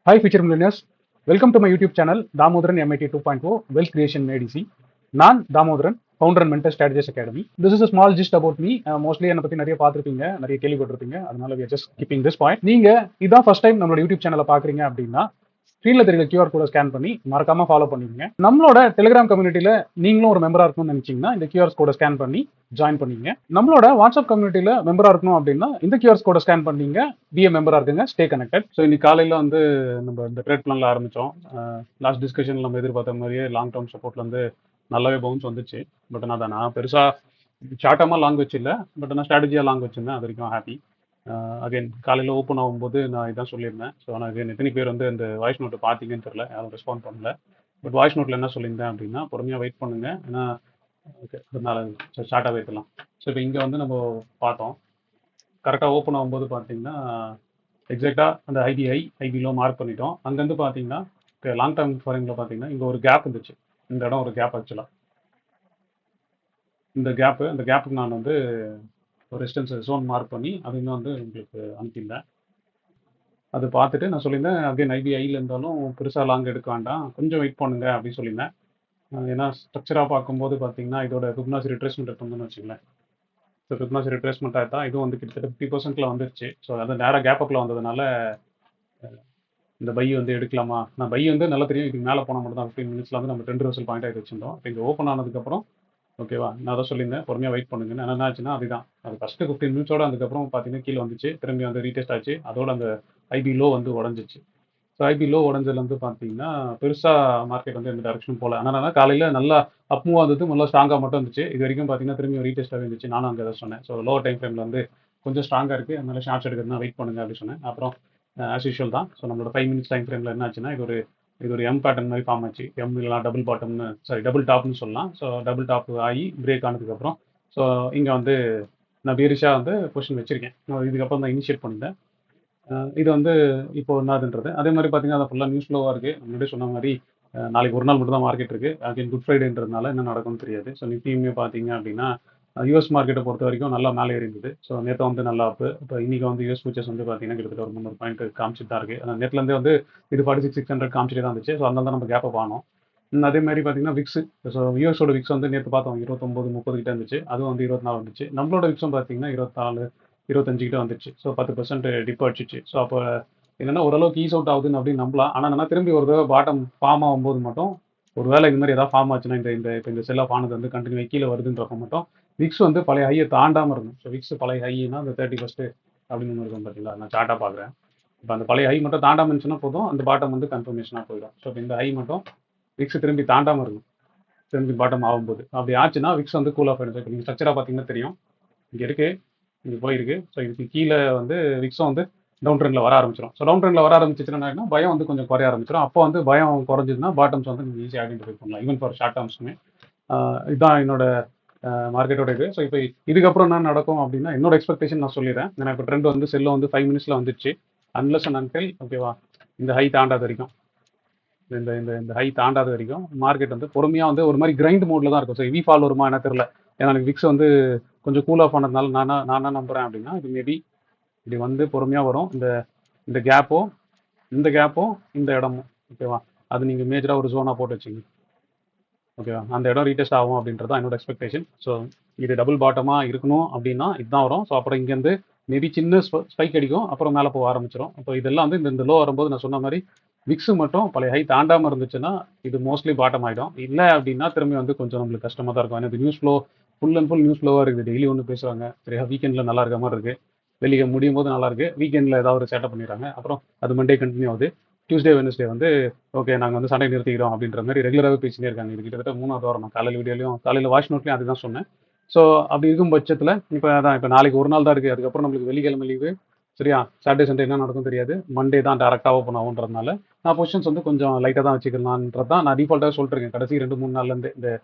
Hi, future millionaires. Welcome to my YouTube channel, Damodaran MIT 2.0 Wealth Creation Made Easy. நான் Damodaran, founder and mentor strategist academy. This is a small gist about me. Mostly என்னை பற்றி நிறைய பார்த்துருப்பீங்க, நிறைய கேள்விப்பட்டிருப்பீங்க. அதனால we are just keeping this point. நீங்க இதான் ஃபர்ஸ்ட் டைம் நம்மளோட யூடியூப் சேனலை பார்க்குறீங்க அப்படின்னா ஸ்க்ரீனில் தெரியுற QR கோடை ஸ்கேன் பண்ணி மறக்காம ஃபாலோ பண்ணிக்கங்க. நம்மளோட டெலிகிராம் கம்யூனிட்டியில் நீங்களும் ஒரு மெம்பராக இருக்கணும்னு நினைச்சீங்கன்னா இந்த QR கோடை ஸ்கேன் பண்ணி ஜாயின் பண்ணிங்க. நம்மளோட வாட்ஸ்அப் கம்யூனிட்டியில் மெம்பராக இருக்கணும் அப்படின்னா இந்த QR கோடை ஸ்கேன் பண்ணீங்க, பிஏ மெம்பராக இருக்குங்க, ஸ்டே கனெக்டட். ஸோ இன்னைக்கு காலையில் வந்து நம்ம இந்த ட்ரேட் பிளான்ல ஆரம்பித்தோம். லாஸ்ட் டிஸ்கஷனில் நம்ம எதிர்பார்த்த மாதிரியே லாங் டேர்ம் சப்போர்ட்ல வந்து நல்லாவே பவுன்ஸ் வந்துச்சு. பட் நான் பெருசாக ஷார்ட்டமாக லாங் வச்சில்ல, பட் நான் ஸ்ட்ராட்டஜியாக லாங் வச்சிருந்தேன். அது வரைக்கும் ஹாப்பி. அகைன் காலையில் ஓப்பன் ஆகும்போது நான் இதான் சொல்லியிருந்தேன். ஸோ ஆனால் அகைன் எத்தனை பேர் வந்து இந்த வாய்ஸ் நோட்டை பார்த்தீங்கன்னு தெரியல, யாரும் ரெஸ்பாண்ட் பண்ணல. பட் வாய்ஸ் நோட்டில் என்ன சொல்லியிருந்தேன் அப்படின்னா, பொறுமையாக வெயிட் பண்ணுங்க, ஏன்னா ஓகே அதனால ஷார்ட்டாக வைக்கலாம். ஸோ இப்போ இங்கே வந்து நம்ம பார்த்தோம், கரெக்டாக ஓப்பன் ஆகும்போது பார்த்தீங்கன்னா எக்ஸாக்டாக அந்த ஐபிலோ மார்க் பண்ணிட்டோம். அங்கேருந்து பார்த்தீங்கன்னா லாங் டேர்ம் ஃபாரிங்கில் பார்த்தீங்கன்னா இங்கே ஒரு கேப் இருந்துச்சு. இந்த இடம் ஒரு கேப் ஆக்சுவலாக. இந்த கேப்புக்கு நான் வந்து ஒரு ரெசிஸ்டன்ஸ் ஜோன் மார்க் பண்ணி அது இன்னும் வந்து உங்களுக்கு அனுப்பியிருந்தேன். அது பார்த்துட்டு நான் சொல்லியிருந்தேன், அகைன் ஐபிஐயில் இருந்தாலும் பெருசாக லாங் எடுக்க வேண்டாம், கொஞ்சம் வெயிட் பண்ணுங்க அப்படின்னு சொல்லியிருந்தேன். ஏன்னா ஸ்ட்ரக்சராக பார்க்கும்போது பார்த்தீங்கன்னா இதோட ஃபிப்னாசி ரிட்ரேஸ்மெண்ட் எடுத்தோம்னு வச்சுங்களேன். ஸோ ஃபிப்னாசி ரிட்ரேஸ்மெண்ட் ஆகிட்டா இதுவும் வந்து கிட்டத்தட்ட 50% வந்துருச்சு. ஸோ அது நேராக கேப்பப்பில் வந்ததுனால இந்த பை வந்து எடுக்கலாமா, நான் பை வந்து நல்லா தெரியும், இதுக்கு மேலே போனால் மட்டும் தான் 15 மினிட்ஸில் வந்து நம்ம 2 ரிவர்சல் பாயிண்ட் ஆகி வச்சிருந்தோம். இப்போ இங்கே ஓப்பன் ஆனதுக்கப்புறம் ஓகேவா, நான் அதை சொல்லியிருந்தேன், பொறுமையாக வெயிட் பண்ணுங்க. என்ன ஆச்சுன்னா அதுதான், அது ஃபஸ்ட்டு 15 மினிட்ஸோட அதுக்கப்புறம் பார்த்தீங்கன்னா கீழே வந்துச்சு, திரும்பி வந்து ரீடெஸ்ட் ஆச்சு, அதோட அந்த ஐபி லோ வந்து உடஞ்சிச்சு. ஸோ ஐபி லோ உடஞ்சதுல வந்து பார்த்தீங்கன்னா பெருசாக மார்க்கெட் வந்து எந்த டேரக்ஷனும் போகல. ஆனால் காலையில் நல்லா அப் மூவ் வந்தது, நல்லா ஸ்ட்ராங்காக மட்டும் இருந்துச்சு. இது வரைக்கும் பார்த்தீங்கன்னா திரும்பி ரீடெஸ்ட்டாகவே இருந்துச்சு. நானும் அங்கே அதை சொன்னேன். ஸோ லோ டைம் ஃப்ரேமில் வந்து கொஞ்சம் ஸ்ட்ராங்காக இருக்குது, அதனால ஷார்ட்ஸ் எடுக்கிறதுனா வெயிட் பண்ணுங்க அப்படின்னு சொன்னேன். அப்புறம் ஆஸ் யூஷுவல் தான். ஸோ நம்மளோட 5 மினிட்ஸ் டைம் ஃப்ரேமில் என்ன ஆச்சுன்னா இது ஒரு எம் பேட்டர்ன் மாதிரி ஃபார்ம் ஆச்சு. எம் இல்லைனா டபுள் பாட்டம்னு, சாரி டபுள் டாப்னு சொல்லலாம். ஸோ டபுள் டாப் ஆகி பிரேக் ஆனதுக்கப்புறம் ஸோ இங்கே வந்து நான் பேரிஷாக வந்து பொசிஷன் வச்சுருக்கேன். இதுக்கப்புறம் தான் இனிஷியேட் பண்ணிட்டேன். இது வந்து இப்போ என்னதுன்றது அதே மாதிரி பார்த்தீங்கன்னா அது ஃபுல்லாக நியூஸ் ஃப்ளோவாக இருக்குது. முன்னாடி சொன்ன மாதிரி நாளைக்கு ஒரு நாள் மட்டும் தான் மார்க்கெட் இருக்குது. அகைன் குட் ஃப்ரைடேன்றதுனால என்ன நடக்கும்னு தெரியாது. ஸோ நிஃப்டியுமே பார்த்தீங்க அப்படின்னா யூஎஸ் மார்க்கெட்டை பொறுத்த வரைக்கும் நல்லா மேலே ஏறி இருந்தது. ஸோ நேற்று வந்து நல்லா அப்பு. இப்போ இன்றைக்கி வந்து யூஎஸ் ஃபியூச்சர்ஸ் வந்து பார்த்தீங்கன்னா கிட்டத்தட்ட ஒரு 300 பாயிண்ட் காமிச்சிட்டு தான் இருக்குது. ஆனால் நேற்றுலேருந்தே வந்து இது 46,600 காமிச்சிட்டு தான் இருந்துச்சு. ஸோ அதனால தான் நம்ம கேப்பை பானோம். அதே மாதிரி பார்த்தீங்கன்னா விக்ஸ், ஸோ யூஎஸோட விக்ஸ் வந்து நேற்று பார்த்தோம் 29 30 கிட்ட இருந்துச்சு. அதுவும் வந்து 24 வந்துச்சு. நம்மளோட விக்ஸும் பார்த்தீங்கன்னா 24 25 கிட்ட வந்துச்சு. So 10% tip அடிச்சிச்சு. ஸோ அப்போ என்னன்னா ஓரளவுக்கு ஈஸ் அவுட் ஆகுதுன்னு அப்படின்னு நம்பலாம். ஆனால் என்ன திரும்பி ஒரு தடவை பாட்டம் ஃபார்ம் ஆகும்போது மட்டும், ஒரு வேளை இந்த மாதிரி ஏதாவது ஃபார்ம் ஆச்சுன்னா இந்த செல் ஆஃப் ஆனது வந்து கண்டினியூ கீழே வருதுன்றப்ப மட்டும் விக்ஸ் வந்து பழைய ஹையை தாண்டாமல் இருக்கும். ஸோ விக்ஸ் பழைய ஹைனா அந்த 31 அப்படின்னு ஒன்று இருக்கும் பார்த்தீங்களா, நான் சார்ட்டாக பார்க்குறேன். இப்போ அந்த பழைய ஹை மட்டும் தாண்டாமல் இருந்துச்சுன்னா போதும், அந்த பாட்டம் வந்து கன்ஃபர்மேஷனாக போயிடும். ஸோ இப்போ இந்த ஹை மட்டும் விக்ஸ் திரும்பி தாண்டாமல் இருக்கும், திரும்பி பாட்டம் ஆகும்போது. அப்படி ஆச்சுன்னா விக்ஸ் வந்து கூல் ஆஃப் ஆகிடும். இப்போ நீங்கள் ஸ்ட்ரக்சராக பார்த்தீங்கன்னா தெரியும், இங்கே இருக்குது, இங்கே போயிருக்கு. ஸோ இதுக்கு கீழே வந்து விக்ஸும் வந்து டவுன் ட்ரெண்டில் வர ஆரம்பிச்சிடும். ஸோ டவுன் ட்ரெண்டில் வர ஆரம்பிச்சிச்சுன்னா பயம் வந்து கொஞ்சம் குறைய ஆரம்பிச்சிடும். அப்போ வந்து பயம் குறைஞ்சதுன்னா பாட்டம்ஸ் வந்து நீங்கள் ஈஸியாக ஐடென்டிஃபை பண்ணலாம், ஈவன் ஃபார் ஷார்ட் டேர்ம்ஸுமே. இதுதான் என்னோட மார்க்கெட்டோட இது. ஸோ இப்போ இதுக்கப்புறம் என்ன நடக்கும் அப்படின்னா என்னோட எக்ஸ்பெக்டேஷன் நான் சொல்லிடுறேன். ஏன்னா இப்போ ட்ரெண்ட் வந்து செல்லும் வந்து 5 மினிட்ஸில் வந்துச்சு. அன்லெஸ் அண்ட் அன்டில் ஓகேவா இந்த ஹை தாண்டாத வரைக்கும், இந்த இந்த இந்த ஹை தாண்டாத வரைக்கும் மார்க்கெட் வந்து பொறுமையாக வந்து ஒரு மாதிரி கிரைண்ட் மோடில் தான் இருக்கும். ஸோ ஹெவி ஃபால் வருமா என்ன தெரியல. ஏன்னா எனக்கு விக்ஸ் வந்து கொஞ்சம் கூல் ஆஃப் ஆனதுனால நான் என்ன நம்புகிறேன் அப்படின்னா இது மேபி இப்படி வந்து பொறுமையாக வரும். இந்த கேப்பும் இந்த இடமும் ஓகேவா, அது நீங்கள் மேஜராக ஒரு ஜோனாக போட்டு வச்சுங்க ஓகேவா. அந்த இடம் ரீடெஸ்ட் ஆகும் அப்படின்றது தான் என்னோட எக்ஸ்பெக்டேஷன். ஸோ இது டபுள் பாட்டமாக இருக்கணும் அப்படின்னா இதுதான் வரும். ஸோ அப்புறம் இங்கேருந்து மேபி சின்ன ஸ்பைக் அடிக்கும், அப்புறம் மேலே போக ஆரம்பிச்சிடும். இப்போ இதெல்லாம் வந்து இந்த லோ வரும்போது நான் சொன்ன மாதிரி விக்ஸு மட்டும் பழைய ஹை தாண்டாமல் இருந்துச்சுன்னா இது மோஸ்ட்லி பாட்டம் ஆகிடும். இல்லை அப்படின்னா திரும்பி வந்து கொஞ்சம் நம்மளுக்கு கஷ்டமாக தான் இருக்கும். ஏன்னா இது news flow full and full news ஃப்ளோவாக இருக்குது. டெய்லி ஒன்று பேசுவாங்க, சரியா வீக்கெண்டில் நல்லா இருக்க மாதிரி இருக்குது, வெளியே முடியும் போது நல்லா இருக்குது, வீக்கெண்டில் ஏதாவது ஒரு செட்டப் பண்ணிடுறாங்க, அப்புறம் அது மண்டே கண்டினியூ ஆகுது. டியூஸ்டே வெனஸ்டே வந்து ஓகே நாங்கள் வந்து சண்டை நிறுத்திக்கிறோம் அப்படின்ற மாதிரி ரெகுலராகவே பேசினே இருக்காங்க. இது கிட்டத்தட்ட 3வது வாரம். நான் காலையில் வீடியோலையும் காலையில் வாய்ஸ் நோட்லையும் அதுதான் சொன்னேன். ஸோ அப்படி இருக்கும் பட்சத்தில் இப்போ நாளைக்கு ஒரு நாள் தான் இருக்குது, அதுக்கப்புறம் நம்மளுக்கு வெள்ளிக்கிழமை லீவு, சரியா. சாட்டர்டே சண்டே என்ன நடக்கும் தெரியாது, மண்டே தான் டேரெக்டாக ஓப்பன் ஆகுன்றதுனால நான் பொசிஷன்ஸ் வந்து கொஞ்சம் லைட்டாக தான் வச்சுக்கலான்றது தான் நான் டிஃபால்ட்டாக சொல்லிட்டுருக்கேன். கடைசி 2-3 நாள்லேருந்து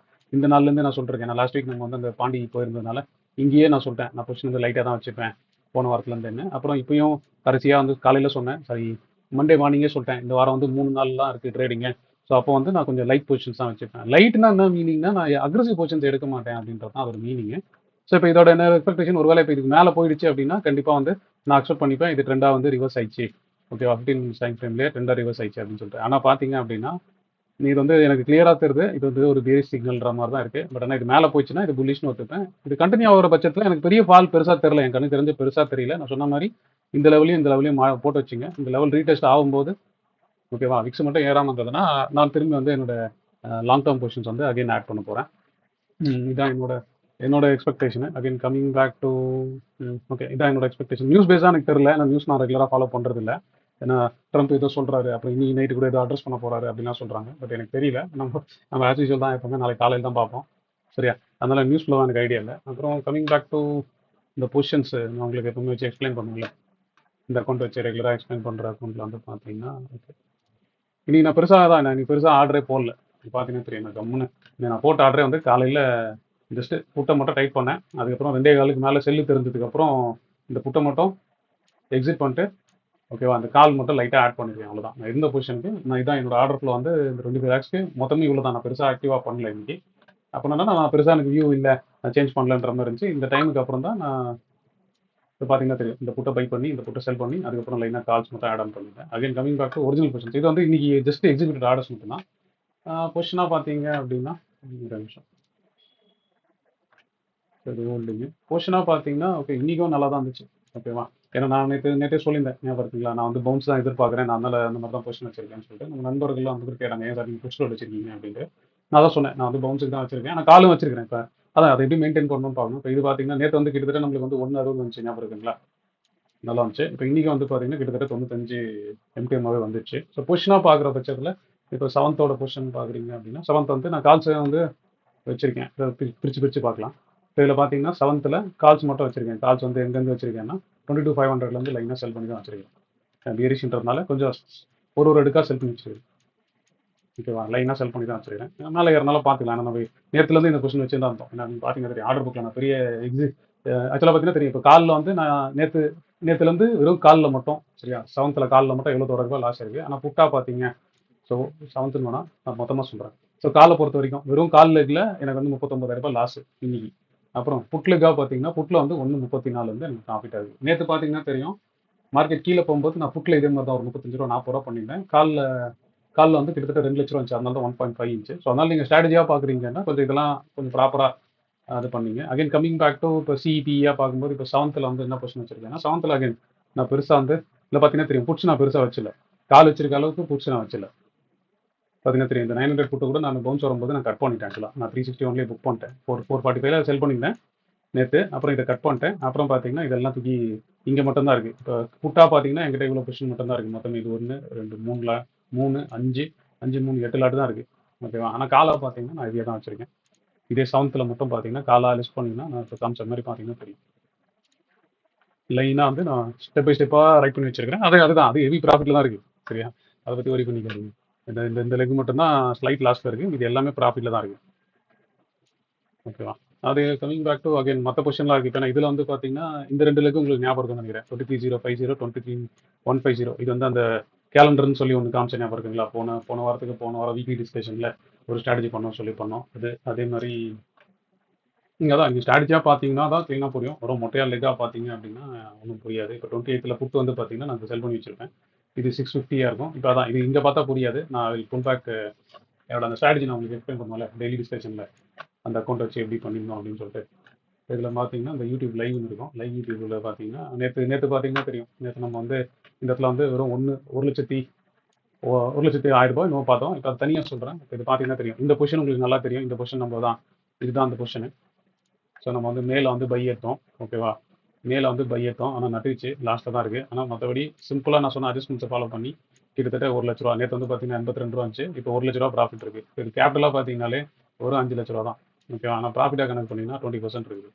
இந்த நாள்லேருந்து நான் சொல்லிட்டுருக்கேன். நான் லாஸ்ட் வீக் நம்ம வந்து அந்த பாண்டி போயிருந்ததுனால இங்கேயே நான் சொல்லிட்டேன், நான் பொசிஷன் வந்து லைட்டாக தான் வச்சுப்பேன் போன வாரத்துலேருந்துன்னு. அப்புறம் இப்பயும் கடைசியாக வந்து காலையில் சொன்னேன், சரி மண்டே மார்னிங்கே சொல்லிட்டேன், இந்த வாரம் வந்து 3 நாள் தான் இருக்குது ட்ரேடிங்கு. ஸோ அப்போ வந்து நான் கொஞ்சம் லைட் பொசிஷன்ஸ் தான் வச்சுப்பேன். லைட்னா என்ன மீனிங்னா நான் அக்ரெசிவ் பொசிஷன்ஸ் எடுக்க மாட்டேன் அப்படின்றது தான் அதோட மீனிங்கு. ஸோ இப்போ இதோட என்ன எக்ஸ்பெக்டேஷன், ஒருவேளை இப்போ இதுக்கு மேலே போயிடுச்சு அப்படின்னா கண்டிப்பாக வந்து நான் அக்செப்ட் பண்ணிப்பேன், இது ட்ரெண்டாக வந்து ரிவர்ஸ் ஆயிடுச்சு ஓகேவா? 15 மினிட்ஸ் டைம் ஃப்ரேம்லேயே ட்ரெண்டாக ரிவர்ஸ் ஆயிடுச்சு அப்படின்னு சொல்லிட்டு. ஆனால் பார்த்தீங்க அப்படின்னா இது வந்து எனக்கு கிளியராக தெரியுது. இது வந்து ஒரு பேரிஷ் சிக்னல்ன்ற மாதிரி தான் இருக்குது. பட் ஆனால் இது மேலே போச்சுன்னா இது புல்லிஷ்னு ஒத்துப்பேன். இது கண்டினியூ ஆகிற பட்சத்தில் எனக்கு பெரிய ஃபால் பெருசாக தெரியல. என் கண்ணு தெரிஞ்சு பெருசாக தெரியல. நான் சொன்ன மாதிரி இந்த லெவலையும் போட்டு வச்சுங்க. இந்த லெவல் ரீடெஸ்ட் ஆகும்போது ஓகேவா, விக்ஸ் மட்டும் ஏறாமல் இருந்ததுன்னா நான் திரும்பி வந்து என்னோட லாங் டேர்ம் பொசிஷன்ஸ் வந்து அகைன் ஆட் பண்ண போகிறேன். இதான் என்னோட expectation. Again coming back to okay, இதான் என்னோட எக்ஸ்பெக்டேஷன். நியூஸ் பேஸாக எனக்கு தெரியல. நான் நியூஸ் நான் ரெகுலராக ஃபாலோ பண்ணுறது இல்லை. ஏன்னா ட்ரம்ப் ஏதோ சொல்கிறாரு, அப்புறம் இன்னைக்கு நைட்டு கூட ஏதோ அட்ரஸ் பண்ண போகிறாரு அப்படின்லாம் சொல்கிறாங்க. பட் எனக்கு தெரியல. நம்ம ஆஸ் யூஸ்வல் தான் எப்பவுமே நாளைக்கு காலையில் தான் பார்ப்போம். சரியா? அதனால் நியூஸ் ஃபுல்லாக எனக்கு ஐடியா இல்லை. அப்புறம் கமிங் பேக் டு இந்த பொசிஷன்ஸ் நான் உங்களுக்கு எப்பவுமே வச்சு எக்ஸ்பிளைன் பண்ணுங்கள. இந்த அக்கௌண்ட் வச்சு ரெகுலராக எக்ஸ்பிளைன் பண்ணுற அக்கௌண்ட்டில் வந்து பார்த்தீங்கன்னா ஓகே, இன்னைக்கு நான் பெருசாக ஆர்டரே போடல. பார்த்தீங்கன்னா தெரியும், நான் கம்முன்னு நான் போட்ட ஆர்டரே வந்து காலையில் ஜஸ்ட்டு புட்டை மட்டும் டைப் பண்ணேன். அதுக்கப்புறம் 2:15 மேலே செல்லு தெரிஞ்சதுக்கப்புறம் இந்த புட்டை மட்டும் எக்ஸிட் பண்ணிட்டு ஓகேவா, அந்த கால் மட்டும் லைட்டாக ஆட் பண்ணிருக்கேன். அவ்வளோதான். நான் இருந்த பொசிஷனுக்கு நான் இதான் என்னோட ஆர்டர் ஃப்ளோ வந்து இந்த 25 லேக்ஸ்க்கு மொத்தமே இவ்வளோ தான். நான் பெருசாக ஆக்டிவாக பண்ணல இன்னைக்கு. அப்படின்னா நான் பெருசாக எனக்கு வியூ இல்லை, நான் சேஞ்ச் பண்ணலன்ற மாதிரி இருந்துச்சு. இந்த டைமுக்கு அப்புறம் தான் நான் இப்போ பார்த்தீங்கன்னா தெரியும், இந்த புட்டை பை பண்ணி இந்த புட்டை செல் பண்ணி அதுக்கப்புறம் லைனாக கால்ஸ் மட்டும் ஆட் ஆன் பண்ணிட்டேன். Again coming back to original positions. இது வந்து இன்னைக்கு ஜஸ்ட் எக்ஸிக்யூட்டட் ஆர்டர்ஸ் மட்டும் தான். பொசிஷனாக பார்த்தீங்க அப்படின்னா ஒரு நிமிஷம், சரி ஹோல்டிங்கு பொசிஷனாக பார்த்தீங்கன்னா ஓகே, இன்றைக்கும் நல்லா தான் இருந்துச்சு. ஓகேவா? ஏன்னா நான் நேற்றே சொல்லியிருந்தேன், ஞாபகம் இருக்குங்களா? நான் வந்து பவுன்ஸ் தான் எதிர்பார்க்குறேன், நான் அதனால் அந்த மாதிரி தான் பொசிஷன் வச்சிருக்கேன்னு சொல்லிட்டு. நம்ம நண்பர்கள்லாம் வந்து கேட்டாங்க, ஏன் சார் நீங்கள் புஷ் லோட் வச்சிருக்கீங்க அப்படின்ட்டு. நான் தான் சொன்னேன், நான் வந்து பவுன்ஸுக்கு தான் வச்சிருக்கேன், ஆனால் காலும் வச்சிருக்கேன். இப்போ அதான் அதை எப்படி மெயின்டைன் பண்ணணும்னு பார்க்கணும். இப்போ இது பார்த்தீங்கன்னா நேற்று வந்து கிட்டத்தட்ட நம்மளுக்கு வந்து 160 வந்துச்சு, ஞாபகம் இருக்குங்களா? நல்லா வந்துச்சு. இப்போ இன்றைக்கி வந்து பார்த்தீங்கன்னா கிட்டத்தட்ட 95 எம்டிஎம்மாகவே வந்துச்சு. ஸோ பொசிஷனாக பார்க்குற பட்சத்தில் இப்போ செவன்த்தோட பொசிஷன் பார்க்குறீங்க அப்படின்னா, செவன்த் வந்து நான் கால்ஸை வந்து வச்சிருக்கேன். பிரித்து பார்க்கலாம். இப்போ இதில் பார்த்தீங்கன்னா செவன்த்தில் கால்ஸ் மட்டும் வச்சிருக்கேன். கால்ஸ் வந்து எங்கேருந்து வச்சிருக்கேன்னா 22,500 லைனாக செல் பண்ணி தான் வச்சிருக்கேன். பியரிஷ்ன்றதுனால கொஞ்சம் ஒரு அடுக்காக செல் பண்ணி வச்சிருக்கேன். ஓகேவா? லைனாக செல் பண்ணி தான் வச்சிருக்கேன். மேலே ஏறனால பார்த்துக்கலாம். ஏன்னா நம்ம நேற்றுலேருந்து இந்த கொஸ்டின் வச்சு தான் இருந்தோம். ஏன்னா பார்த்தீங்கன்னா தெரியும், ஆர்டர் புக்கில் நான் பெரிய ஆக்சுவலாக பார்த்தீங்கன்னா தெரியும். இப்போ காலில் வந்து நான் நேற்றுலேருந்து வெறும் காலில் மட்டும் சரியா, செவன்த்தில் காலில் மட்டும் 70,000 லாஸ் இருக்குது. ஆனால் புட்டா பார்த்தீங்க, ஸோ செவன்த்துன்னு வேணா நான் மொத்தமாக சொல்கிறேன். ஸோ காலை பொறுத்த வரைக்கும் வெறும் கால் லெக்கில் எனக்கு வந்து 39,000 லாஸ் இன்னைக்கு. அப்புறம் புட் லெக்காக பார்த்தீங்கன்னா புட்டில் வந்து 1.34 வந்து எனக்கு ப்ராஃபிட் ஆகுது. நேற்று பார்த்தீங்கன்னா தெரியும், மார்க்கெட் கீழே போகும்போது நான் புட்டில் இதே மாதிரி தான் ஒரு 35 ரூபா 40 ரூபா பண்ணியிருந்தேன். காலில் வந்து கிட்டத்தட்ட 2 லட்ச ரூபா வந்துச்சு. அதனால தான் 1.5 இன்ச்சு. ஸோ அதனால் நீங்கள் ஸ்ட்ராட்டஜியாக பார்க்குறீங்கன்னா கொஞ்சம் இதெல்லாம் கொஞ்சம் ப்ராப்பராக அது பண்ணீங்க. அகைன் கமிங் பேக் டு இப்போ சிஇபியாக பார்க்கும்போது இப்போ செவன்த்தில் வந்து என்ன பொசிஷன் வச்சிருக்கேன்னா, செவன்த்தில் அகைன் நான் பெருசாக வந்து இல்லை பார்த்தீங்கன்னா தெரியும், புட்ஸ் நான் பெருசாக வச்சில்ல. கால் வச்சிருக்க அளவுக்கு புட்ஸ் நான் வச்சில்ல. பார்த்தீங்கன்னா தெரியும், இந்த 900 புட்டு கூட நான் பவுன்ஸ் வரும்போது நான் கட் பண்ணிட்டேன். ஆக்சுவலாக நான் 361 புக் பண்ணிட்டேன். 445 செல் பண்ணியிருந்தேன் நேற்று. அப்புறம் இதை கட் பண்ணிட்டேன். அப்புறம் பார்த்தீங்கன்னா இதெல்லாம் தூக்கி இங்கே மட்டும்தான் இருக்குது. இப்போ புட்டா பார்த்தீங்கன்னா என்கிட்ட இவ்வளோ பொசிஷன் மட்டும் தான் இருக்குது. மொத்தம் இது 1 2 3 5 5 3 8 லாட் தான் இருக்குது. ஓகேவா? ஆனால் காலா பார்த்தீங்கன்னா நான் இதே தான் வச்சிருக்கேன். இதே செவன்த்தில் மட்டும் பார்த்தீங்கன்னா காலா லிஸ்ட் பண்ணிங்கன்னா நான் இப்போ காமிச்ச மாதிரி பார்த்தீங்கன்னா தெரியும், லைனாக வந்து நான் ஸ்டெப் பை ஸ்டெப்பாக ரைட் பண்ணி வச்சிருக்கிறேன். அதுதான் அது ஹெவி ப்ராஃபிட்டில் தான் இருக்குது. சரியா? அதை பற்றி ஒரி பண்ணிக்காதீங்க. இந்த லெக் மட்டும் தான் ஸ்லைட் லாஸ்ட்டில் இருக்குது. இது எல்லாமே ப்ராஃபிட்டில் தான் இருக்குது. ஓகேவா? அது கமிங் பேக் டு அகைன் மற்ற பொசிஷன்லாம் இருக்குது. இப்போ இதில் வந்து பார்த்தீங்கன்னா இந்த 2 லெக் உங்களுக்கு ஞாபகம் இருக்கும்னு நினைக்கிறேன். 23,050 23,150. இது வந்து அந்த கேலண்டர்னு சொல்லி ஒன்று காமிச்ச ஞாபகம் இருக்குங்களா? போன வாரம் வீக்லி டிஸ்கஷனில் ஒரு ஸ்ட்ராட்டஜி பண்ணோம். அதே மாதிரி நீங்கள் தான் நீங்கள் ஸ்ட்ராட்டஜியாக பார்த்தீங்கன்னா தான் க்ளீனாக புரியும். ஒரு மொட்டையாக லெக்காக பார்த்தீங்க அப்படின்னா ஒன்றும் புரியாது. இப்போ 28ல் புட்டு வந்து பார்த்தீங்கன்னா நான் செல் பண்ணி வச்சிருப்பேன். இது 650 இருக்கும். இப்போ அதான் இது இங்கே பார்த்தா புரியாது. நான் ஃபுல் பேக் என்னோட அந்த ஸ்ட்ராட்டஜி நான் உங்களுக்கு எக்ஸ்பிளைன் பண்ணுவோம்ல டெய்லி டிஸ்கஷனில், அந்த அக்கௌண்ட் வச்சு எப்படி பண்ணிடணும் அப்படின்னு சொல்லிட்டு. இதில் பார்த்தீங்கன்னா இந்த யூடியூப் லைவ்னு இருக்கும். லைவ் யூடியூப்பில் பார்த்தீங்கன்னா நேற்று பார்த்தீங்கன்னா தெரியும். நேற்று நம்ம வந்து இந்த இடத்துல வந்து வெறும் 1,10,000 இன்னும் பார்த்தோம். இப்போ அது தனியாக சொல்கிறேன். இப்போ இது பார்த்தீங்கன்னா தெரியும். இந்த பொசிஷன் உங்களுக்கு நல்லா தெரியும். இந்த பொசிஷன் நம்ம தான், இதுதான் அந்த பொசிஷனு. ஸோ நம்ம வந்து மேலே வந்து பை ஏற்றோம். ஓகேவா? மேலே வந்து பை ஏற்றோம். ஆனால் நட்டுச்சு லாஸ்ட்டில் தான் இருக்குது. ஆனால் மற்றபடி சிம்பிளாக நான் சொன்ன அட்ஜஸ்ட்மெண்ட்ஸை ஃபாலோ பண்ணி கிட்டத்தட்ட 1 லட்ச ரூபா. நேற்று வந்து பார்த்தீங்கன்னா 82 ரூபா இருந்துச்சு. இப்போ 1 லட்ச ரூபா ப்ராஃபிட் இருக்குது. இது கேபிட்டலாக பார்த்தீங்கன்னாலே ஒரு 5 லட்ச ரூபா தான். ஓகேவா? ஆனால் ப்ராஃபிட்டாக கணக்கு பண்ணிங்கன்னா 20% இருக்குது.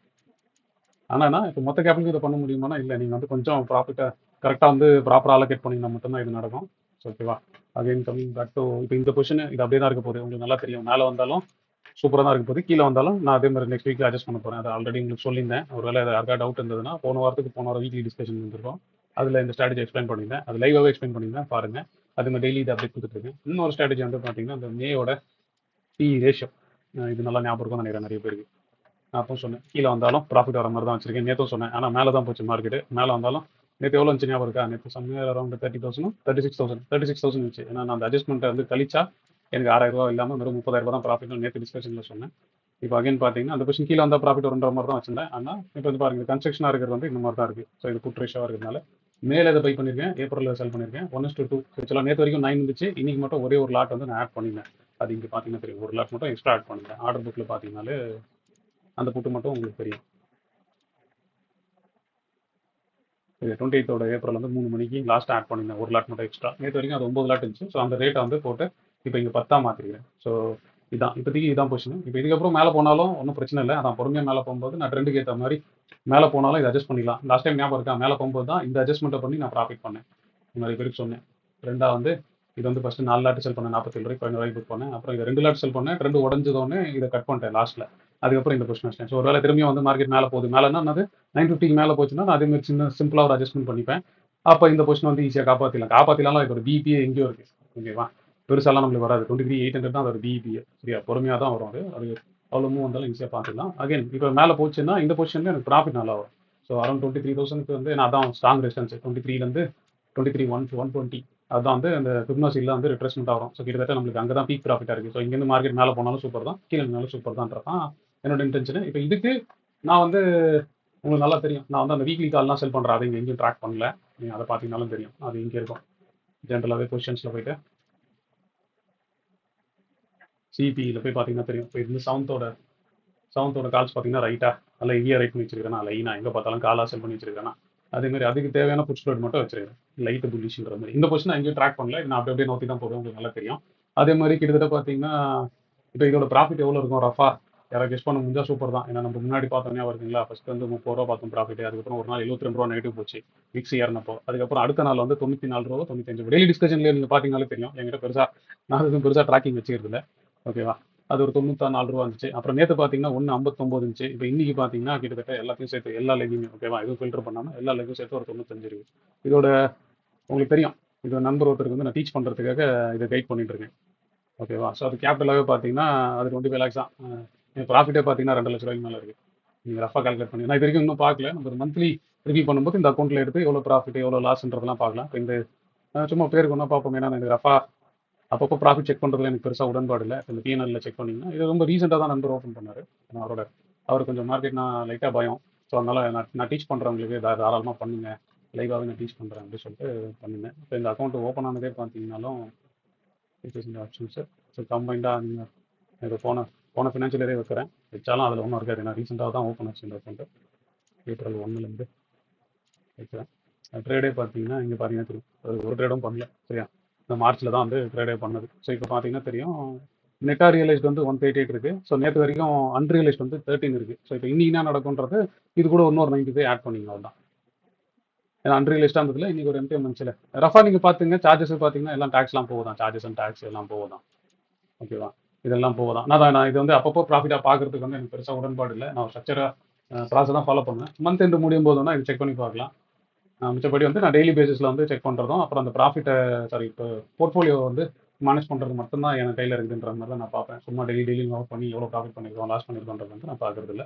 ஆனால் இப்போ மொத்த கேபிட்டலுக்கு இதை பண்ண முடியுமானா இல்லை. நீங்கள் வந்து கொஞ்சம் ப்ராஃபிட்டை கரெக்டாக வந்து ப்ராப்பராக அலோகேட் பண்ணிங்கன்னா மட்டும்தான் இது நடக்கும். ஓகேவா? அகைன் கமிங் பேக் டு இப்போ இந்த பொசிஷன் இது அப்படியே தான் இருக்க போகுது. உங்களுக்கு நல்லா தெரியும். மேலே வந்தாலும் சூப்பராக தான் இருக்க போகுது. கீழே வந்தாலும் நான் அதே மாதிரி நெக்ஸ்ட் வீக்கில் அட்ஜஸ்ட் பண்ண போகிறேன். அதை ஆல்ரெடி உங்களுக்கு சொல்லியிருந்தேன். ஒருவேளை யாருக்கா டவுட் இருந்ததுன்னா போன வாரம் வீக்லி டிஸ்கஷன் வந்துருக்கோம். அதில் இந்த ஸ்ட்ராட்டஜி எக்ஸ்பிளைன் பண்ணியிருந்தேன். அது லைவாகவே எக்ஸ்பிளைன் பண்ணியிருந்தேன். பாருங்கள். அது மாதிரி டெய்லி இதை அப்டேட் கொடுத்துருக்கேன். இன்னொரு ஸ்ட்ராட்டஜி வந்து பார்த்தீங்கன்னா அந்த மேயோட பி ரேஷியோ. இது நல்லா ஞாபகம் இருக்கும்னு நினைக்கிறேன் நிறைய பேருக்கு. நான் அப்போ சொன்னேன், கீழே வந்தாலும் ப்ராஃபிட் வர மாதிரி தான் வச்சிருக்கேன். நேற்றும் சொன்னேன். ஆனால் மேலே தான் போச்சு மார்க்கெட்டு. மேலே வந்தாலும் நேற்று எவ்வளோ இருந்துச்சு ஞாபகம் இருக்கா? நேற்று சம்வேர் அரௌண்ட் 30,000 36,000 இருந்துச்சு. ஏன்னா நான் அந்த அட்ஜஸ்ட்மெண்ட்டை வந்து கழிச்சா எனக்கு 6,000 ரூபா இல்லாமல் வெறும் 30,000 தான் ப்ராஃபிட் நேற்று டிஸ்கஷனில் சொன்னேன். இப்போ அகைன் பார்த்தீங்கன்னா அந்த பொசிஷன் கீழே வந்தால் ப்ராஃபிட் வருன்ற மாதிரி தான் வச்சிருந்தேன். ஆனால் இப்போ வந்து பாருங்க கன்ஸ்ட்ரக்ஷனாக இருக்கிறது வந்து இந்த மாதிரி தான் இருக்குது. ஸோ இது புட் ரேஷியோவாக இருக்கிறதுனால மேலே இதை பை பண்ணியிருக்கேன், ஏப்ரலில் செல் பண்ணியிருக்கேன் 1:2. ஆக்சுவலாக நேற்று வரைக்கும் 9 இருந்துச்சு. இன்னைக்கு மட்டும் ஒரே ஒரு லாட் வந்து நான் ஆட் பண்ணியிருந்தேன். அது இங்கே பார்த்தீங்கன்னா தெரியும், ஒரு லாட் மட்டும் எக்ஸ்ட்ரா ஆட் பண்ணிட்டேன். ஆர்டர் புக்கில் பார்த்தீங்கன்னாலே அந்த புட்டு மட்டும் உங்களுக்கு தெரியும். இது 28 ஏப்ரல் வந்து 3 மணிக்கு லாஸ்ட் ஆட் பண்ணியிருந்தேன், ஒரு லாட் மட்டும் எக்ஸ்ட்ரா. நேற்று வரைக்கும் அது 9 லாட் இருந்துச்சு. ஸோ அந்த ரேட்டை வந்து போட்டு இப்போ இங்கே 10 மாற்றிக்கிறேன். ஸோ இதான் இப்போதைக்கு இதான் பொசிஷன். இப்போ இதுக்கப்புறம் மேலே போனாலும் ஒன்றும் பிரச்சனை இல்லை. அதான் பொறுமையாக மேலே போகும்போது நான் ட்ரெண்டுக்கு ஏற்ற மாதிரி மேலே போனாலும் இதை அட்ஜஸ்ட் பண்ணிக்கலாம். லாஸ்ட் டைம் ஞாபகம் இருக்கா? மேலே போகும்போது தான் இந்த அட்ஜஸ்ட்மெண்ட்டை பண்ணி நான் ப்ராஃபிட் பண்ணேன். நிறைய பேருக்கு சொன்னேன். ரெண்டாக வந்து இது வந்து ஃபஸ்ட்டு 4 லாட் செல் பண்ணேன், 47 ரூபாய் 15 ரூபாய்க்கு புக் பண்ணேன். அப்புறம் இது 2 லாட் செல் பண்ணேன், ட்ரெண்டு உடஞ்சதோடனே இதை கட் பண்ணிட்டேன் லாஸ்ட்டில். அதுக்கப்புறம் இந்த பொசிஷன் வச்சிட்டேன். ஸோ ஒரு வேளை திரும்பியும் வந்து மார்க்கெட் மேலே போகுது, மேலேன்னா அது 950க்கு மேலே போச்சுன்னா நான் அதேமாதிரி சின்ன சிம்பிளாக ஒரு அட்ஜஸ்ட்மெண்ட் பண்ணிப்பேன். அப்போ இந்த பொசிஷன் வந்து ஈஸியாக காப்பாற்றிடலாம். இதோட பிபிஏ எங்கேயோ இருக்குது, ஓகேவா? பெருசாலாம் நம்மளுக்கு வராது. 23,800 தான் அதோட பிபிஏ. சரியா? பொறுமையாக தான் வரும். அது அவ்வளோ மூவ் வந்தாலும் ஈஸியாக பார்த்துக்கலாம். அகைன் இப்போ மேலே போச்சுன்னா இந்த பொசிஷனில் எனக்கு ப்ராஃபிட் நல்லா வரும். ஸோ அரௌண்ட் 23,000க்கு வந்து நான் அதான் ஸ்ட்ராங் ரெசிஸ்டன்ஸ் 23லேருந்து 23,120 அதுதான் வந்து அந்த ஃபிப்னாசியில் வந்து ரிட்ரேஸ்மெண்ட் ஆகும். ஸோ கிட்டத்தட்ட நம்மளுக்கு அங்கே தான் பீக் ப்ராஃபிட்டாக இருக்குது. ஸோ இங்கேருந்து மார்க்கெட் மேலே போனாலும் சூப்பர் தான், கீழே இருந்தாலும் சூப்பர் தான்ன்றதான் என்னோட இன்டென்ஷன். இப்போ இதுக்கு நான் வந்து உங்களுக்கு நல்லா தெரியும், நான் வந்து அந்த வீக்லி கால்லாம் செல் பண்ணுறேன். அதை இங்கே எங்கேயும் ட்ராக் பண்ணல. நீங்கள் அதை பார்த்தீங்கனாலும் தெரியும், அது இங்கே இருக்கும். ஜென்ரலாகவே பொசிஷன்ஸில் போயிட்டு சிபியில் போய் பார்த்தீங்கன்னா தெரியும். இப்போ இது செவன்த்தோட கால்ஸ் பார்த்தீங்கன்னா ரைட்டாக நல்லா ஹெவியாக ரைட் பண்ணி வச்சிருக்கேன். நான் லைனாக எங்கே பார்த்தாலும் காலாக செல் பண்ணி வச்சிருக்கேன். அதேமாதிரி அதுக்கு தேவையான புஷ் ஸ்ப்ரெட் மட்டும் வச்சிருக்கேன், லைட்டு புல்லிஷ்ன்ற மாதிரி. இந்த பொசிஷன் நான் எங்கேயும் ட்ராக் பண்ணல, நான் அப்படியே நோக்கி தான் போடுவேன், உங்களுக்கு நல்லா தெரியும். அதே மாதிரி கிட்டத்தட்ட பார்த்தீங்கன்னா இப்போ இதோட ப்ராஃபிட் எவ்வளோ இருக்கும் ரஃபா யாராவது கெஸ் பண்ண முடிஞ்சால் சூப்பர் தான். ஏன்னா நம்ம முன்னாடி பார்த்தோன்னே வருதுங்களா, ஃபஸ்ட்டு வந்து 30 ரூபா பார்த்தோம் ப்ராஃபிட். அதுக்கப்புறம் ஒரு நாள் 72 ரூபா நெகட்டிவ் போச்சு விக்ஸ் ஏறினப்போ. அதுக்கப்புறம் அடுத்த நாள் வந்து 94 ரூபா 95. டெய்லி டிஸ்கஷன்லேயே நீங்கள் பார்த்தீங்கனாலே தெரியும், என்கிட்ட நான் எதுவும் பெருசாக ட்ராக்கிங் வச்சுக்கிறது இல்லை, ஓகேவா? அது ஒரு 94 ரூபா இருந்துச்சு. அப்புறம் நேற்று பார்த்தீங்கன்னா 1,59 இருந்துச்சு. இப்போ இன்னைக்கு பார்த்தீங்கன்னா கிட்டத்தட்ட எல்லாத்தையும் சேர்த்து எல்லா லெக்கையுமே, ஓகேவா, எதுவும் ஃபில்டர் பண்ணாமல் எல்லா லெக்கும் சேர்த்து ஒரு 95 இருக்குது. இதோட உங்களுக்கு தெரியும், இது நண்பர் ஒருத்தருக்கு வந்து நான் டீச் பண்ணுறதுக்காக இதை கைட் பண்ணிட்டு இருக்கேன், ஓகேவா? ஸோ அது கேபிட்டலாகவே பார்த்தீங்கன்னா அது 25 lakhs தான். ப்ராஃபிட்டே பார்த்தீங்கன்னா 2 லட்ச ரூபாய்க்கு மேலே இருக்குது. நீங்கள் ரஃபாக கால்குலேட் பண்ணி, நான் இது வரைக்கும் இன்னும் பார்க்கல. நம்ம மந்த்லி ரிவ்யூ பண்ணும்போது இந்த அக்கௌண்ட்டில் எடுத்து எவ்வளோ ப்ராஃபிட் எவ்வளோ லாஸ்ன்றதெல்லாம் பார்க்கலாம். இப்போ இந்த சும்மா பேருக்கு ஒன்றா பார்ப்போம். ஏன்னா எனக்கு ரஃபா அப்பப்போ ப்ராஃபிட் செக் பண்ணுறதுல எனக்கு பெருசாக உடன்பாடு இல்லை. இந்த பிஎன்எல்ல செக் பண்ணிங்கன்னா இது ரொம்ப ரீசெண்டாக தான் நண்பர் ஓப்பன் பண்ணார். அவர் கொஞ்சம் மார்க்கெட் நான் லைட்டாக பயம். ஸோ அதனால் நான் டீச் பண்ணுறவங்களுக்கு தாராளமாக பண்ணுங்க, லைவாகவே நான் டீச் பண்ணுறேன் அப்படின்னு சொல்லிட்டு பண்ணினேன். இப்போ இந்த அக்கௌண்ட் ஓப்பன் ஆனதே பார்த்தீங்கன்னாலும் இந்த ஆப்ஷன்ஸு ஸோ கம்பைண்டாக நீங்கள் எனக்கு போன ஃபினான்ஷியல் இயரே வைக்கிறேன், வச்சாலும் அதில் ஒன்றும் இருக்காது. ஏன்னா ரீசெண்டாக தான் ஓப்பன் ஆச்சு இந்த அக்கௌண்ட்டு, ஏப்ரல் 1லேருந்து வைக்கிறேன். ட்ரேடே பார்த்தீங்கன்னா இங்கே பார்த்தீங்கன்னா தெரியும், அது ஒரு ட்ரேடும் பண்ணல. சரியா? இந்த மார்ச்சில் தான் வந்து ட்ரேடே பண்ணது. ஸோ இப்போ பார்த்தீங்கன்னா தெரியும், நெட்டாக ரியலைஸ்ட் வந்து 138 இருக்குது. ஸோ நேற்று வரைக்கும் அன்ரியலைஸ்ட் வந்து 13 இருக்குது. ஸோ இப்போ இன்னைக்கு என்ன நடக்கும்ன்றது இது கூட இன்னொரு 95 ஆட் பண்ணிங்க, அவ்வளோதான். ஏன்னா அன்ரியலைஸ்டாக இருந்ததுல இன்னைக்கு ஒரு எம்டிஎம் வந்துச்சுல. ரஃபா நீங்கள் பார்த்துங்க, சார்ஜஸ் பார்த்தீங்கன்னா எல்லாம் டேக்ஸ்லாம் போகுதான், சார்ஜஸ் அண்ட் டேக்ஸ் எல்லாம் போகுதான், ஓகேவா? இதெல்லாம் போகுதான். நான் இது வந்து அப்பப்போ ப்ராஃபிட்டாக பார்க்கறதுக்கு வந்து எனக்கு பெருசாக உடன்பாடு இல்லை. நான் ஸ்ட்ரக்சராக ப்ராசஸ் தான் ஃபாலோ பண்ணுவேன். மந்த் எண்டு முடியும் போது வேணால் இது செக் பண்ணி பார்க்கலாம். மிச்சப்படி வந்து நான் டெய்லி பேசிஸில் வந்து செக் பண்ணுறதும், அப்புறம் அந்த ப்ராஃபிட்டை இப்போ போர்ட்ஃபோலியோ வந்து மேனேஜ் பண்ணுறது மட்டும்தான் என் கையில் இருக்குதுன்ற மாதிரி தான் நான் பார்ப்பேன். சும்மா டெய்லி நோட் பண்ணி எவ்வளோ ப்ராஃபிட் பண்ணியிருக்கோம் லாஸ் பண்ணியிருக்கோன்றது வந்து நான் பார்க்குறது இல்லை.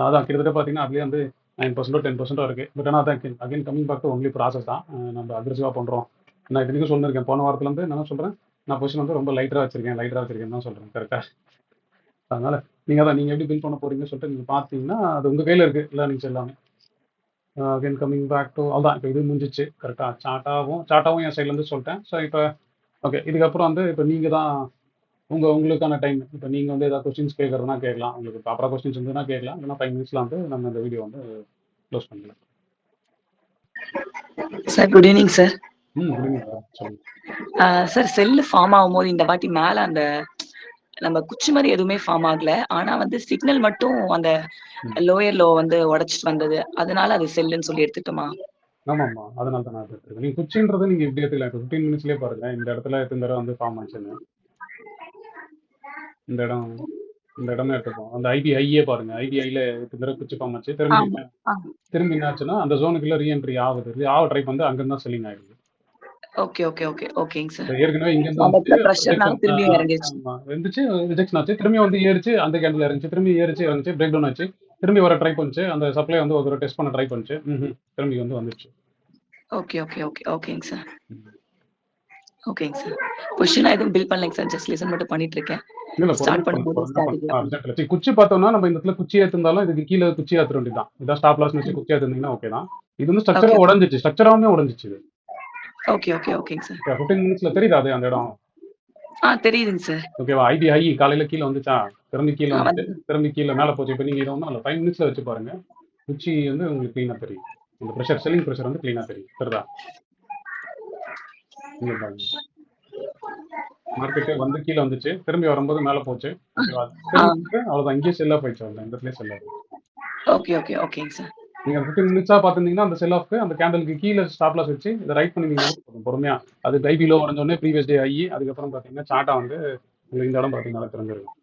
அதான் கிட்டத்தட்ட பார்த்தீங்கன்னா அதுலேயே வந்து 9% 10% இருக்குது. பட் ஆனால் அதான் again coming back to only process தான். நம்ம அக்ரெசிவாக பண்ணுறோம். நான் இதுக்கு சொல்லியிருக்கேன் போன வாரத்துலேருந்து என்ன சொல்கிறேன், நான் பொசிஷன் வந்து ரொம்ப லைட்டராக வச்சிருக்கேன் தான் சொல்கிறேன், கரெக்டாக. அதனால் நீங்கள் எப்படி பில் பண்ண போகிறீங்கன்னு சொல்லிட்டு நீங்கள் பார்த்தீங்கன்னா அது உங்கள் கையில் இருக்குது லேர்னிங்ஸ் எல்லாமே. அகைன் கம்மிங் பேக் டு அதான் இப்போ இது முடிஞ்சிச்சு கரெக்டாக. சாட்டாவும் என் சைட்லேருந்து சொல்லிட்டேன். ஸோ இப்போ ஓகே, இதுக்கப்புறம் வந்து இப்போ நீங்கள் தான் உங்களுக்கான டைம். இப்போ நீங்கள் வந்து ஏதாவது கொஸ்டின்ஸ் கேட்குறதுனா கேட்கலாம், உங்களுக்கு ப்ராப்பராக கொஸ்டின்ஸ் இருந்ததுன்னா கேட்கலாம். இல்லைன்னா 5 minutes வந்து நம்ம இந்த வீடியோ வந்து க்ளோஸ் பண்ணிக்கலாம். Sir good evening sir. Good evening சொல்லுங்க சார். செல்லு ஃபார்ம் ஆகும்போது இந்த வாட்டி மேலே அந்த நம்ம குச்சி மாதிரி எதுவுமே ஃபார்ம் ஆகல, ஆனா வந்து சிக்னல் மட்டும் அந்த லோயர் லோ வந்து உடைச்சிட்டு வந்தது, அதனால அது செல்லுன்னு சொல்லி எடுத்துட்டோமா? ஆமாம்மா, அதனால தான் நான் எடுத்துருக்கேன். நீங்கள் குச்சின்றது நீங்கள் இப்படி எடுத்துக்கலாம். இப்போ 15 minutesலேயே பாருங்க இந்த இடத்துல எத்தனை தடவை வந்து ஃபார்ம் ஆச்சுன்னு. இந்த இடமே எடுத்துப்போம். அந்த ஐபிஐயே பாருங்க, ஐபிஐல எத்தனை தடவை குச்சி ஃபார்ம் ஆச்சு, திரும்பி என்ன ஆச்சுன்னா அந்த ஜோனுக்குள்ள ரீஎன்ட்ரி ஆகுது. ட்ரை வந்து அங்கிருந்து தான் செல்லிங் ஆயிடுது. ஓகே ஓகே ஓகே ஓகேங்க சார். ஏற்கனவே இங்க இருந்துச்சு ரிஜெக்ஷன் ஆச்சு, திரும்பி வந்து ஏறிச்சு, அந்த கேண்டில் இறங்குச்சு, திரும்பி ஏறிச்சு இறங்குச்சு, பிரேக் டவுன் ஆச்சு, திரும்பி வர ட்ரை பண்ணுச்சு, அந்த சப்ளை வந்து ஒரு டெஸ்ட் பண்ண ட்ரை பண்ணுச்சு, திரும்பி வந்து வந்துச்சு. Okay, okay, okay. ஓகேங்க சார். ஓகேங்க சார். பொசிஷன்லாம் எதுவும் பில்ட் பண்ணலைங்க சார். ஜஸ்ட் லிசன் மட்டும் பண்ணிட்டு இருக்கேன். இல்ல ஸ்டார்ட் பொறுமையா பண்ணுங்க. பண்ணும்போது பொறுமையா ஸ்ட்ராட்டஜி பண்ணுங்க. அப்படி. ரிசல்ட் குச்சி பார்த்தோம்னா நம்ம இந்த இடத்துல குச்சி ஏத்திருந்தாலும் இதுக்கு கீழ குச்சி ஏத்த வேண்டியதுதான். இதான் ஸ்டாப் லாஸ்ன்னு வச்சு குச்சி ஏத்திருந்தீங்கன்னா ஓகே தான். இது வந்து ஓகே, ஸ்ட்ரக்சரா ஓகே. உடைஞ்சிச்சு. ஸ்ட்ரக்சராவுமே உடைஞ்சிச்சு இது. ஓகே, ஓகே, ஓகேங்க சார். 15 மினிட்ஸ்ல தெரியுதா அது அந்த இடம்? தெரியுதுங்க சார். ஓகேவா? ஐபி ஹை காலையில கீழ வந்துச்சா? திரும்பி கீழ வந்துச்சு. வந்தது. திரும்பி கீழ மேல போச்சு. இப்ப நீங்க இத ஒண்ணும் இல்ல 5 மினிட்ஸ்ல வச்சு பாருங்க. குச்சி வந்து உங்களுக்கு கிளீனா தெரியும். இந்த பிரஷர் செல்லிங் பிரஷர் வந்து கிளீனா தெரியும். தெரியுதா? இங்க பாருங்க. மார்க்கெட் வந்து கீழ வந்துச்சு. திரும்பி வரும்போது மேல போச்சு. ஓகேவா? ஆ. திரும்பி அவ்வளவுதான். இங்கேயே செல்லா போயிடுச்சு அவ்வளவுதான். இந்த இடத்துலயே செல்லா போயிடுச்சு. ஓகே, ஓகே, ஓகேங்க சார். நீங்க 15 மினிட்ஸா பார்த்திருந்தீங்கன்னா அந்த செல் ஆஃப்க்கு அந்த கேண்டலுக்கு கீழ ஸ்டாப் லாஸ் வச்சு இத ரைட் பண்ணிருந்தீங்கன்னா போதும் பொறுமையா. அது ஐபி லோ உடைஞ்ச உடனே ப்ரீவியஸ் டே ஹை அதுக்கப்புறம் பார்த்தீங்கன்னா சார்ட்டா வந்து உங்களுக்கு இந்த இடம் பார்த்தீங்கன்னா தெரிஞ்சிருக்கும்.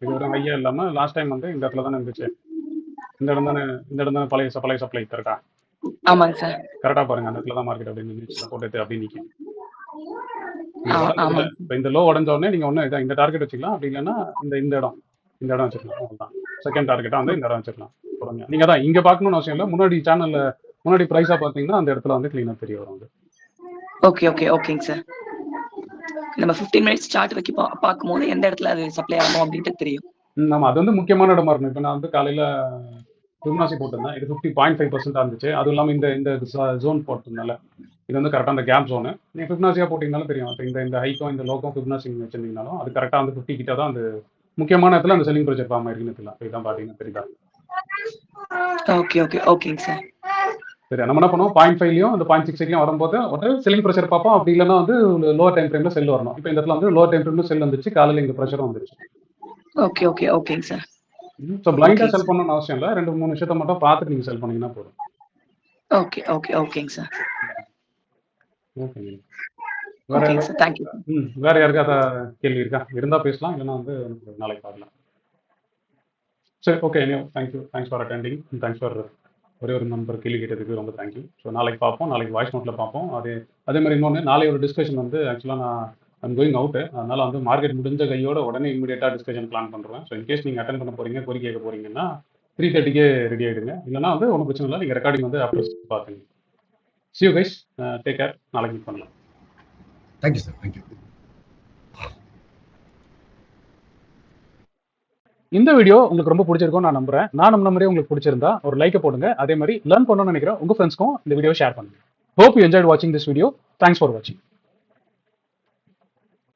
இது ஒரு ஹையா இல்லாம லாஸ்ட் டைம் வந்து இந்த இடத்துல தானே இருந்துச்சு. இந்த இடம் தானே பழைய சப்ளை கரெக்டா? ஆமாங்க சார். கரெக்டா பாருங்க. அந்த இடத்துல தான் மார்க்கெட் அப்படியே நின்னுச்சு. சப்போர்ட் எடுத்து அப்படியே நிக்கும். இது ஆ, உடைஞ்சதுல ஆமாங்க. இப்ப இந்த லோ உடைஞ்ச உடனே நீங்க ஒண்ணு இந்த டார்கெட் வச்சுக்கலாம். அப்படி இல்லன்னா இந்த இடம் வச்சுக்கலாம். அவ்வளவுதான். செகண்ட் டார்கெட்டா வந்து இந்த இடம் வச்சுக்கலாம். பொறுமையா. நீங்க தான் இங்க பார்க்கணும்னு அவசியம் இல்ல. முன்னாடி பிரைஸா பார்த்தீங்கன்னா அந்த இடத்துல வந்து கிளீனா தெரிய வரும் அது. ஓகே, ஓகே, ஓகேங்க சார். நம்ம 15 மினிட்ஸ் சார்ட் வைக்க பார்க்கும்போது எந்த இடத்துல அது சப்ளை ஆகும் அப்படின்ட்டு தெரியும். ஆமா. அது வந்து முக்கியமான இடமா இருக்கணும். இப்ப நான் வந்து காலையில ஃபிபனாசி போட்டிருந்தேன். இது 50.5% இருந்துச்சு. அதுவும் இல்லாம இந்த ஜோன் போட்டிருந்தேன்ல. இது வந்து கரெக்டா அந்த கேப் ஜோனு. நீங்க ஃபிபனாசியா போட்டீங்கனாலும் தெரியும். இப்ப இந்த ஹைக்கும் இந்த லோக்கும் ஃபிபனாசி நீங்க வச்சிருந்தீங்கனாலும் அது கரெக்டா வந்து 50 கிட்ட தான் அந்த முக்கியமான இடத்துல அந்த செல்லிங் ப்ரெஷர் ஃபார்ம் ஆயிருக்குன்னு வச்சுக்கலாம். இதுதான் பார்த்தீங்கன்னா தெரியுதா? ஓகே, ஓகே, ஓகேங்க சார். சரி நம்ம என்ன பண்ணுவோம் 0.5லயும் அந்த 0.68லயும் வரும்போது ஒரு செல்லிங் ப்ரெஷர் பார்ப்போம். அப்படி இல்லைன்னா வந்து லோவர் டைம் ஃப்ரேம்ல செல் வரணும். இப்போ இந்த இடத்துல வந்து லோவர் டைம் ஃப்ரேம்ல செல் வந்துச்சு. காலையில இங்க ப்ரெஷரும் வந்துச்சு. ஓகே, ஓகே, ஓகேங்க சார். ஸோ பிளைண்டா ஓகேங்க செல் சார். பண்ணணும்னு அவசியம் இல்லை. 2-3 விஷயத்த மட்டும் பார்த்துட்டு நீங்க செல் பண்ணீங்கன்னா போதும். ஓகே, ஓகே, ஓகேங்க சார். ஓகேங்க. வேற ஓகேங்க சார். Thank you. வேற யாருக்காவது கேள்வி இருக்கா? இருந்தா பேசலாம். இல்லைன்னா வந்து நாளைக்கு பார்க்கலாம். சரி okay. Thanks for attending. Thanks for ஒரே ஒரு நம்பர் கேள்வி கேட்டதுக்கு ரொம்ப தேங்க்யூ. ஸோ நாளைக்கு பார்ப்போம். நாளைக்கு வாய்ஸ் நோட்டில் பார்ப்போம். அதே மாதிரி இன்னொன்று நாளை ஒரு டிஸ்கஷன் வந்து ஆக்சுவலாக ஐம் கோயிங் அவுட்டு. அதனால் வந்து மார்க்கெட் முடிஞ்ச கையோட உடனே இமீடியட்டாக டிஸ்கஷன் பிளான் பண்ணுறேன். ஸோ இன்கேஸ் நீங்கள் அட்டன் பண்ண போகிறீங்க கொரி கேட்க போகிறீங்கன்னா 3:30க்கே ரெடி ஆகிடுங்க. இல்லைனா வந்து ஒன்றும் பிரச்சனை இல்லை. நீங்கள் ரெக்கார்டிங் வந்து ஆஃப்டர் பார்த்துங்க. See you guys. Take care. நாளைக்கு மீட் பண்ணலாம். Thank you sir. தேங்க்யூ. இந்த வீடியோ உங்களுக்கு ரொம்ப பிடிச்சிருக்கும் நான் நம்புறேன். நான் நம்ம மாதிரியே உங்களுக்கு பிடிச்சிருந்தா ஒரு லைக்கை போடுங்க. அதே மாதிரி லேர்ன் பண்ணணும்னு நினைக்கிறேன் உங்க ஃப்ரெண்ட்ஸ்க்கும் இந்த வீடியோ ஷேர் பண்ணுங்க. Hope you enjoyed watching this video. Thanks for watching.